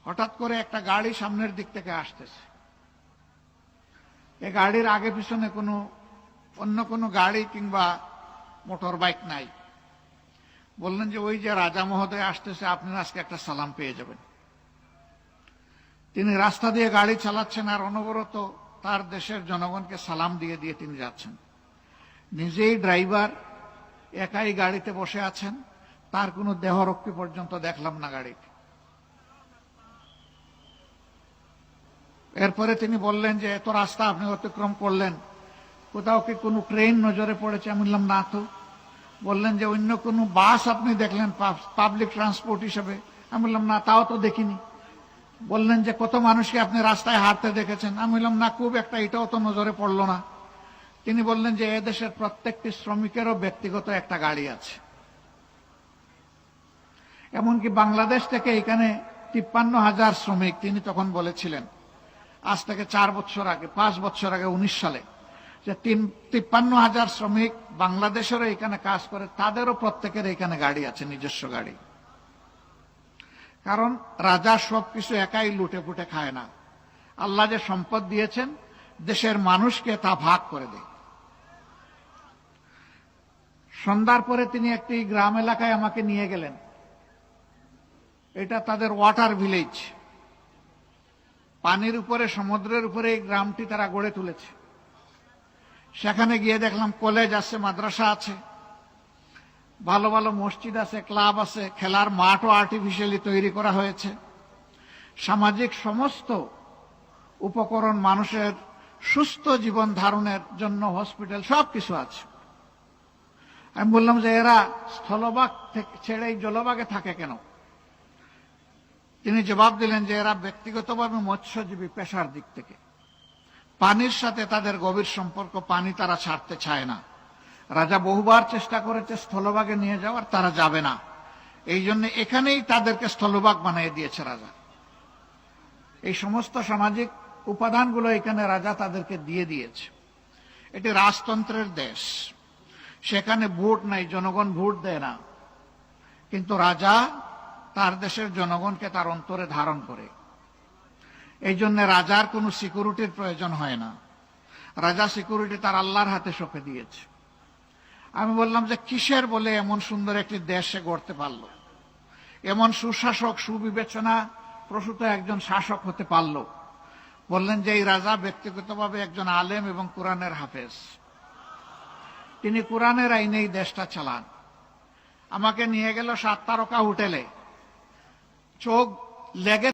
হঠাৎ করে একটা গাড়ি সামনের দিক থেকে আসতেছে। এই গাড়ির আগে পিছনে অন্য কোনো গাড়ি কিংবা মোটর বাইক নাই। বললেন যে ওই যে রাজা মহোদয় আসতেছে, আপনারা আজকে একটা সালাম পেয়ে যাবেন। তিনি রাস্তা দিয়ে গাড়ি চালাচ্ছেন আর অনবরত তার দেশের জনগণকে সালাম দিয়ে দিয়ে তিনি যাচ্ছেন। নিজেই ড্রাইভার, একাই গাড়িতে বসে আছেন, তার কোনো দেহরক্ষী পর্যন্ত দেখলাম না গাড়িতে। এরপরে তিনি বললেন যে এত রাস্তা আপনি অতিক্রম করলেন, কোথাও কি কোনো ট্রেন নজরে পড়েছে? আমি বললাম না তো। বললেন যে অন্য কোনো বাস আপনি দেখলেন পাবলিক ট্রান্সপোর্ট হিসেবে? আমি বললাম না, তাও তো দেখিনি। বললেন যে কত মানুষকে আপনি রাস্তায় হাঁটতে দেখেছেন? আমি বললাম না, খুব একটা, এটাও তো নজরে পড়লো না। তিনি বললেন যে এদেশের প্রত্যেকটি শ্রমিকেরও ব্যক্তিগত একটা গাড়ি আছে। এমনকি বাংলাদেশ থেকে এখানে 53,000 শ্রমিক, তিনি তখন বলেছিলেন আজ থেকে 4 বছর আগে, 5 বছর আগে 19 সালে, যে 53,000 শ্রমিক বাংলাদেশেরও এখানে কাজ করে, তাদেরও প্রত্যেকের এখানে গাড়ি আছে, নিজস্ব গাড়ি। কারণ রাজা সবকিছু একাই লুটে পুটে খায় না। আল্লাহ যে সম্পদ দিয়েছেন দেশের মানুষকে তা ভাগ করে দেয়। সন্ধ্যার পরে তিনি একটি গ্রাম এলাকায় আমাকে নিয়ে গেলেন। এটা তাদের ওয়াটার ভিলেজ, পানির উপরে, সমুদ্রের উপরে এই গ্রামটি তারা গড়ে তুলেছে। সেখানে গিয়ে দেখলাম কলেজ আছে, মাদ্রাসা আছে, ভালো ভালো মসজিদ আছে, ক্লাব আছে, খেলার মাঠও আর্টিফিশিয়ালি তৈরি করা হয়েছে, সামাজিক সমস্ত উপকরণ, মানুষের সুস্থ জীবন ধারণের জন্য হসপিটাল, সবকিছু আছে। আমি বললাম যে এরা স্থলভাগ ছেড়ে এই জলভাগে থাকে কেন? তিনি জবাব দিলেন যে এরা ব্যক্তিগতভাবে মৎস্যজীবী, পেশার দিক থেকে পানির সাথে তাদের গভীর সম্পর্ক, পানি তারা ছাড়তে চায় না। রাজা বহুবার চেষ্টা করেছে স্থলভাগে নিয়ে যাওয়ার, তারা যাবে না। এই জন্য এখানেই তাদেরকে স্থলভাগ বানিয়ে দিয়েছে রাজা। এই সমস্ত সামাজিক উপাদানগুলো এখানে রাজা তাদেরকে দিয়ে দিয়েছে। এটি রাজতন্ত্রের দেশ, সেখানে ভোট নাই, জনগণ ভোট দেয় না, কিন্তু রাজা তার দেশের জনগণকে তার অন্তরে ধারণ করে। এই জন্য রাজার কোনো সিকিউরিটির প্রয়োজন হয় না। রাজা সিকিউরিটি তার আল্লাহর হাতে সঁপে দিয়েছে। আমি বললাম যে কিসের বলে এমন সুন্দর একটি দেশ সে গড়তে পারলো, এমন সুশাসক, সুবিবেচনা প্রসূত একজন শাসক হতে পারলো? বললেন যে এই রাজা ব্যক্তিগতভাবে একজন আলেম এবং কোরআনের হাফেজ, তিনি কোরআনের আইনে এই দেশটা চালান। আমাকে নিয়ে গেল 7 তারকা হোটেলে, চোখ লেগে